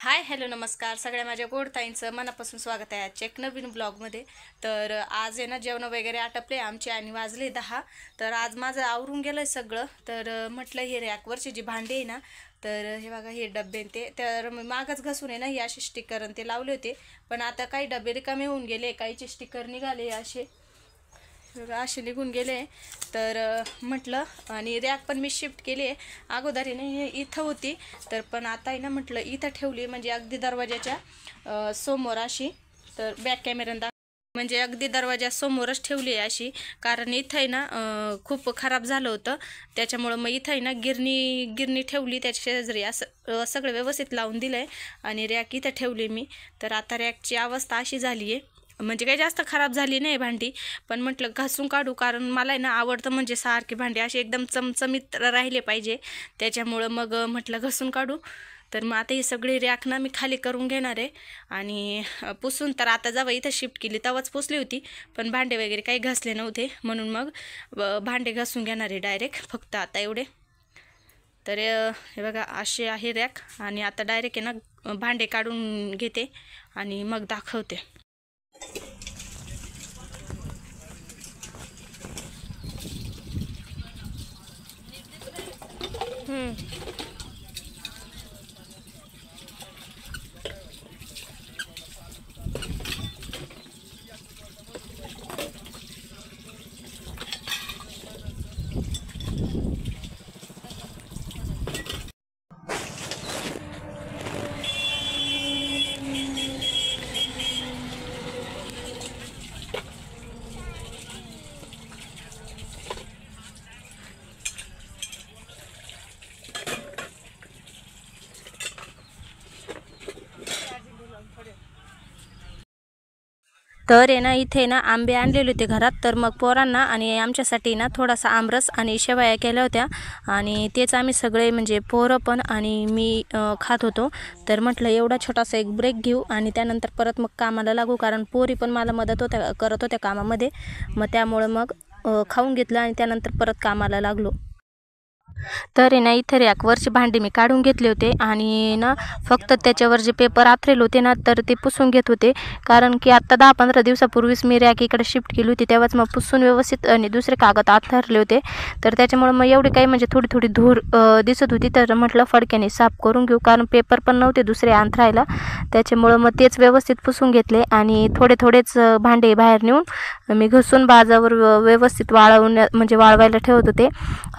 Hi hello नमस्कार सगळ्या माझ्या गोड ताईंचं मनापासून स्वागत आहे आजच्या एक नवीन ब्लॉगमध्ये. तर आज आहे ना जेवण वगैरे आटपले आमचे आणि वाजले 10. तर आज माझं आवरून गेलं सगळं. तर म्हटलं हे रॅकवरची जी भांडी आहे ना, तर हे बघा हे डबे ते तर मी मागच घासून आहे ना हे असे स्टिकर ते लावले होते. पण आता काही डबे रिकामे होऊन गेले, काहीचे स्टिकर निघाले असे निघून गेले. तर म्हटलं आणि रॅक पण मी शिफ्ट केली आहे. अगोदर आहे ना हे इथं होती, तर पण आता आहे ना म्हटलं इथं ठेवली, म्हणजे अगदी दरवाजाच्या समोर अशी. तर बॅक कॅमेरा म्हणजे अगदी दरवाजासमोरच ठेवली आहे अशी, कारण इथं आहे ना खूप खराब झालं होतं. त्याच्यामुळं मग इथं आहे ना गिरणी ठेवली, त्याच्या शेजारी असं सगळं व्यवस्थित लावून दिलं आहे आणि रॅक इथं ठेवली मी. तर आता रॅकची अवस्था अशी झाली आहे, म्हणजे काही जास्त खराब झाली नाही भांडी, पण म्हटलं घासून काढू, कारण मला आहे ना आवडतं म्हणजे सारखी भांडी अशी एकदम चमचमीत राहिले पाहिजे. त्याच्यामुळं मग म्हटलं घासून काढू. तर मग आता ही सगळी रॅक ना मी खाली करून घेणार आहे आणि पुसून. तर आता जेव्हा इथं शिफ्ट केली तेव्हाच पुसली होती, पण भांडे वगैरे काही घासले नव्हते, म्हणून मग भांडे घासून घेणार आहे डायरेक्ट फक्त आता एवढे. तर हे बघा असे आहे रॅक, आणि आता डायरेक्ट आहे ना भांडे काढून घेते आणि मग दाखवते. तर आहे ना इथे ना आंबे आणलेले होते घरात, तर मग पोरांना आणि आमच्यासाठी ना थोडासा आमरस आणि शेवया केल्या होत्या, आणि तेच आम्ही सगळे म्हणजे पोरं पण आणि मी खात होतो. तर म्हटलं एवढा छोटासा एक ब्रेक घेऊ आणि त्यानंतर परत मग कामाला लागू, कारण पोरी पण मला मदत करत होत्या कामामध्ये. मग त्यामुळं मग खाऊन घेतलं आणि त्यानंतर परत कामाला लागलो. तर आहे ना इथे रॅकवरची भांडी मी काढून घेतले होते, आणि ना फक्त त्याच्यावर जे पेपर आथरेल होते ना, तर ते पुसून घेत होते. कारण की आत्ता 10-15 दिवसापूर्वीच मी रॅक इकडे शिफ्ट केली होती, तेव्हाच मग पुसून व्यवस्थित आणि दुसरे कागद आथरले होते. तर त्याच्यामुळे मग एवढी काही म्हणजे थोडी थोडी धूर दिसत होती. तर म्हटलं फडक्याने साफ करून घेऊ, कारण पेपर पण नव्हते दुसरे आंथरायला. त्याच्यामुळं मग तेच व्यवस्थित पुसून घेतले, आणि थोडेच भांडे बाहेर नेऊन मी घसून बाजावर व्यवस्थित म्हणजे वाळवायला ठेवत होते.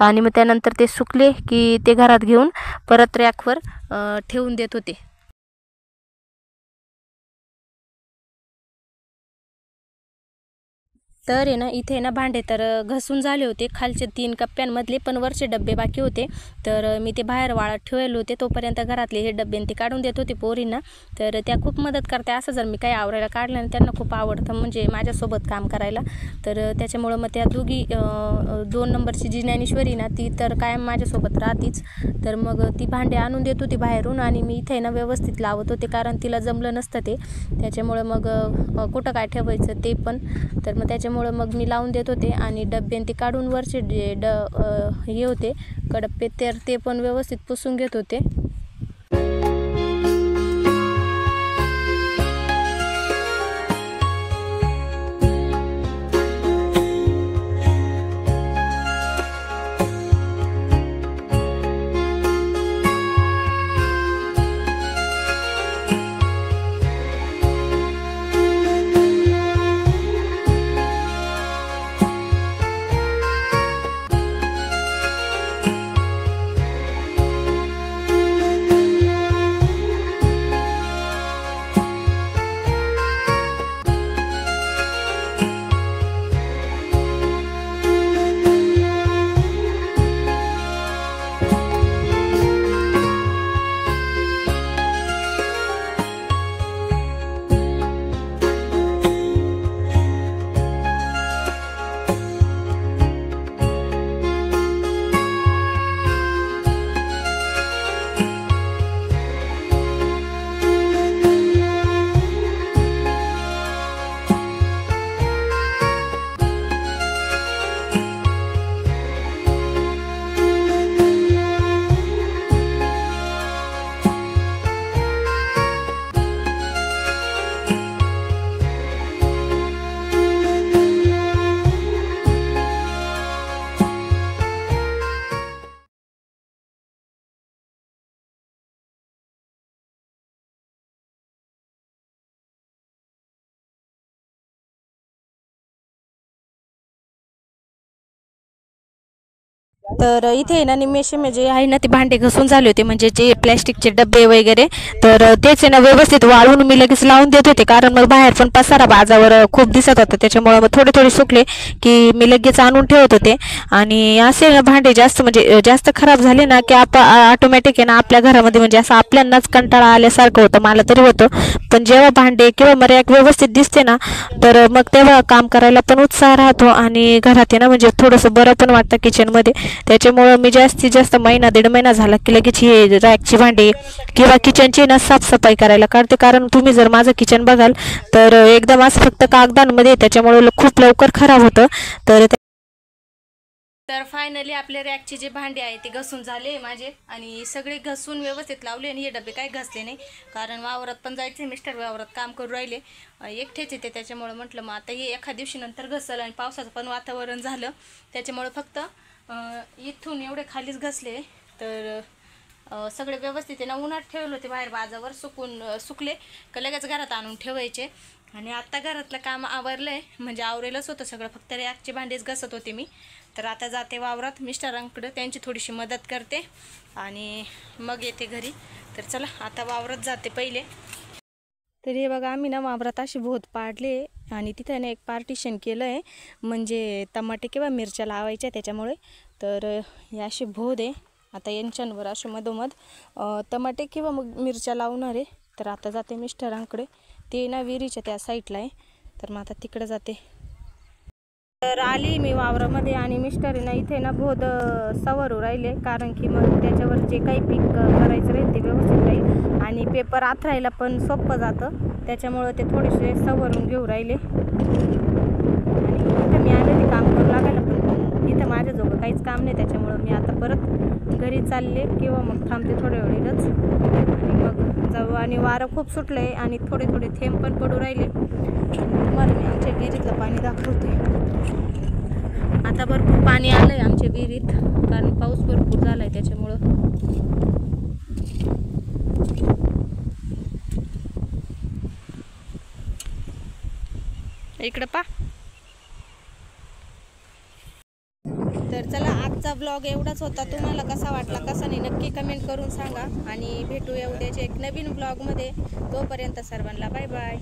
आणि मग त्यानंतर ते सुकले की ते घरात घेऊन परत रॅकवर ठेवून देत होते. तर आहे ना इथे ना भांडे तर घसून झाले होते, खालचे 3 कप्प्यांमधले, पण वरचे डब्बे बाकी होते. तर मी ते बाहेर वाळत ठेवले होते, तोपर्यंत घरातले हे डब्बे ते काढून देत होते पोरींना. तर त्या खूप मदत करते, असं जर मी काही आवरायला काढलं आणि त्यांना खूप आवडतं म्हणजे माझ्यासोबत काम करायला. तर त्याच्यामुळं मग त्या दोघी 2 नंबरची जी ज्ञानेश्वरी ना, ती तर कायम माझ्यासोबत राहतीच. तर मग ती भांडे आणून देत होती बाहेरून, आणि मी इथे ना व्यवस्थित लावत होते, कारण तिला जमलं नसतं ते. त्याच्यामुळं मग कुठं काय ठेवायचं ते पण. तर मग त्याच्यामुळं मग मी लावून देत होते, आणि डब्बे ते काढून वरचे जे हे होते कडप्पे, तर ते पण व्यवस्थित पुसून घेत होते. तर इथे आहे ना निमेश म्हणजे आहे ना ते भांडे घसून झाले होते, म्हणजे जे प्लॅस्टिकचे डब्बे वगैरे. तर तेच आहे ना व्यवस्थित वाळवून मी लगेच लावून देत होते, कारण मग बाहेर पण पसारा बाजावर खूप दिसत होता, त्याच्यामुळे मग थोडे थोडे सुकले की मी लगेच आणून ठेवत होते. आणि असे ना भांडे जास्त म्हणजे जास्त खराब झाले ना की ऑटोमॅटिक आहे ना आपल्या घरामध्ये म्हणजे असं आपल्यालाच कंटाळा आल्यासारखं होतं, मला तरी होतं. पण जेव्हा भांडे किंवा मग रॅक व्यवस्थित दिसते ना, तर मग तेव्हा काम करायला पण उत्साह राहतो आणि घरात आहे ना म्हणजे थोडंसं बरं पण वाटतं किचनमध्ये. त्याच्यामुळं मी जास्तीत जास्त महिना दीड महिना झाला की लगेच ही रॅकची भांडी किंवा किचनची ना साफसफाई करायला काढते. कारण तुम्ही जर माझं किचन बघाल तर एकदम असं फक्त कागदांमध्ये, त्याच्यामुळे खूप लवकर खराब होतं. तर फायनली आपले रॅकचे जे भांडे आहे ते घसून झाले माझे, आणि सगळे घसून व्यवस्थित लावले. आणि हे डबे काही घसले नाही, कारण वावरात पण जायचे, मिस्टर वावरात काम करू राहिले, एकटेच येते, त्याच्यामुळे म्हटलं मग आता हे एका दिवशी नंतर घसल. आणि पावसाचं पण वातावरण झालं, त्याच्यामुळे फक्त इथून एवढे खालीच घसले. तर सगळे व्यवस्थित आहे ना उन्हात ठेवले होते बाहेर बाजावर, सुकले का लगेच घरात आणून ठेवायचे. आणि आत्ता घरातलं काम आवरलं आहे, म्हणजे आवरेलच होतं सगळं, फक्त रॅकचे भांडेच घसत होते मी. तर आता जाते वावरात मिस्टरांकडे, त्यांची थोडीशी मदत करते आणि मग येते घरी. तर चला आता वावरात जाते पहिले. तर हे बघा आम्ही ना वावरात अशी भोत पाडले आणि तिथे ना एक पार्टिशन केलं आहे, म्हणजे टमाटे किंवा मिरच्या लावायच्या त्याच्यामुळे. तर हे अशी भोद आहे, आता यांच्यावर असे मधोमध टमाटे किंवा मग मिरच्या लावणार आहे. तर आता जाते मिस्टरांकडे, ते ना विहिरीच्या त्या साईडला आहे, तर मग आता तिकडे जाते. तर आली मी वावरामध्ये आणि मिस्टर ना इथे ना भोद सवरू राहिले, कारण की मग त्याच्यावर जे काही पीक करायचं राहील ते व्यवस्थित राहील आणि पेपर आथरायला पण सोपं जातं, त्याच्यामुळं ते थोडेसे सवरून घेऊ राहिले. आणि इथं मी आले ते काम करू लागायला, पण इथं माझ्याजवळ काहीच काम नाही, त्याच्यामुळं मी आता परत घरी चालले किंवा मग थांबते थोड्या वेळेच आणि मग जाऊ. आणि वारं खूप सुटलं आहे आणि थोडे थोडे थेंब पण पडू राहिले. तुम्हाला मी आमच्या विहिरीतलं पाणी दाखवते. आता भरपूर पाणी आलंय आमच्या विहिरीत, कारण पाऊस भरपूर झालाय त्याच्यामुळं. इकडं पा. तर चला आजचा ब्लॉग एवढाच होता. तुम्हाला कसा वाटला कसा नाही नक्की कमेंट करून सांगा, आणि भेटूया उद्याच्या एक नवीन ब्लॉगमध्ये. तोपर्यंत सर्वांना बाय बाय.